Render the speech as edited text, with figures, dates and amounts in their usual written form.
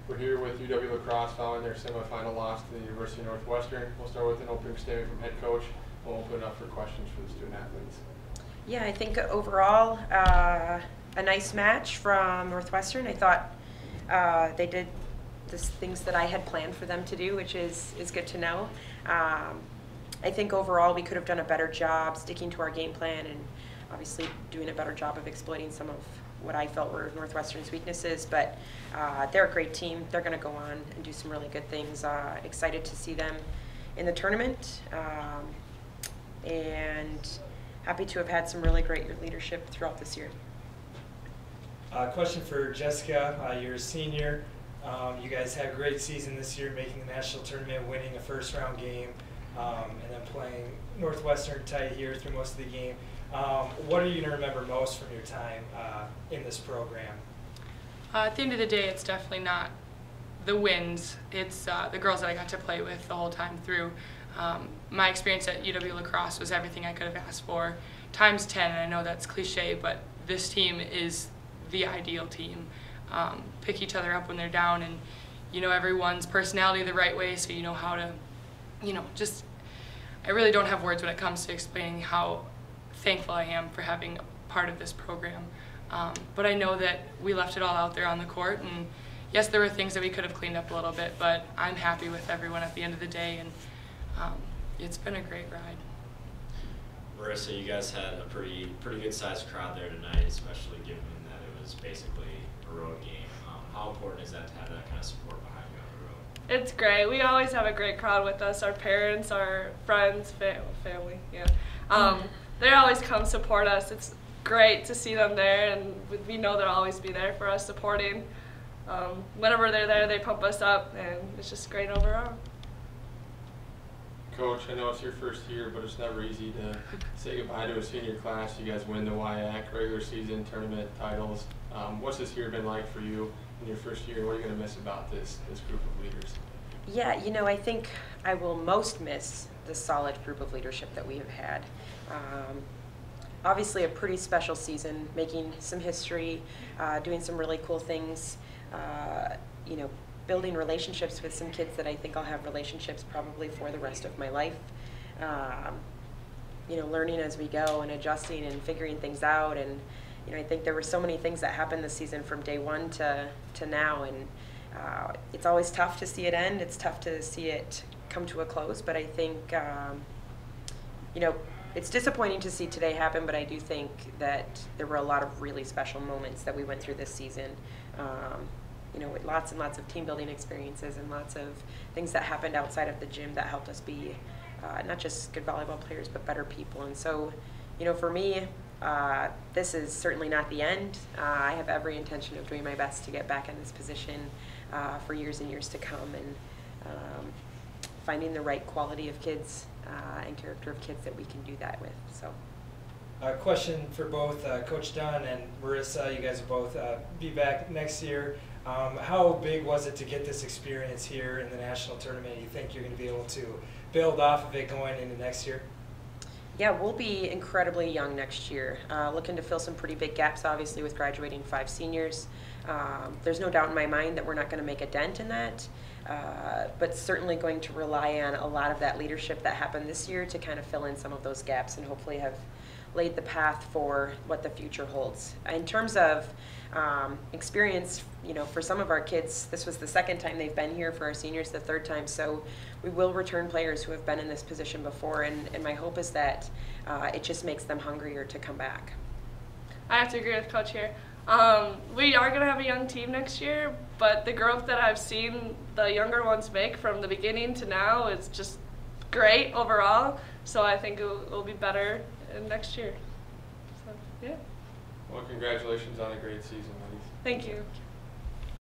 We're here with UW-Lacrosse following their semifinal loss to the University of Northwestern. We'll start with an opening statement from head coach. We'll open it up for questions for the student athletes. Yeah, I think overall a nice match from Northwestern. I thought they did the things that I had planned for them to do, which is good to know. I think overall we could have done a better job sticking to our game plan and obviously doing a better job of exploiting some of what I felt were Northwestern's weaknesses, but they're a great team. They're going to go on and do some really good things. Excited to see them in the tournament, and happy to have had some really great leadership throughout this year. Question for Jessica. You're a senior. You guys had a great season this year, making the national tournament, winning a first-round game, and then playing Northwestern tight here through most of the game. What are you going to remember most from your time in this program? At the end of the day, it's definitely not the wins. It's the girls that I got to play with the whole time through. My experience at UW-Lacrosse was everything I could have asked for, times 10, and I know that's cliche, but this team is the ideal team. Pick each other up when they're down, and you know everyone's personality the right way, so you know how to, just, I really don't have words when it comes to explaining how thankful I am for having a part of this program. But I know that we left it all out there on the court, and yes, there were things that we could have cleaned up a little bit, but I'm happy with everyone at the end of the day, and it's been a great ride. Marissa, you guys had a pretty good sized crowd there tonight, especially given that it was basically a road game. How important is that to have that kind of support behind you on the road? It's great. We always have a great crowd with us. Our parents, our friends, family, yeah. They always come support us. It's great to see them there, and we know they'll always be there for us supporting. Whenever they're there, they pump us up, and it's just great overall. Coach, I know it's your first year, but it's never easy to say goodbye to a senior class. You guys win the WIAC regular season tournament titles. What's this year been like for you in your first year? What are you going to miss about this group of leaders? Yeah, I think I will most miss the solid group of leadership that we have had. Obviously a pretty special season, making some history, doing some really cool things, building relationships with some kids that I think I'll have relationships probably for the rest of my life. Learning as we go and adjusting and figuring things out, and I think there were so many things that happened this season from day one to now, and it's always tough to see it end. It's tough to see it come to a close, but I think it's disappointing to see today happen, but I do think that there were a lot of really special moments that we went through this season, with lots and lots of team building experiences and lots of things that happened outside of the gym that helped us be not just good volleyball players, but better people. And so, for me, this is certainly not the end. I have every intention of doing my best to get back in this position for years and years to come, and finding the right quality of kids and character of kids that we can do that with. So. Question for both Coach Dunn and Marissa. You guys will both be back next year. How big was it to get this experience here in the national tournament? You think you're going to be able to build off of it going into next year? Yeah, we'll be incredibly young next year. Looking to fill some pretty big gaps, obviously, with graduating 5 seniors. There's no doubt in my mind that we're not going to make a dent in that, but certainly going to rely on a lot of that leadership that happened this year to kind of fill in some of those gaps and hopefully have laid the path for what the future holds. In terms of experience, for some of our kids, this was the second time they've been here. For our seniors, the third time. So we will return players who have been in this position before, and my hope is that it just makes them hungrier to come back. I have to agree with Coach here. We are going to have a young team next year, but the growth that I've seen the younger ones make from the beginning to now is just great overall. So I think it will be better next year. So, yeah. Well, congratulations on a great season, ladies. Thank you.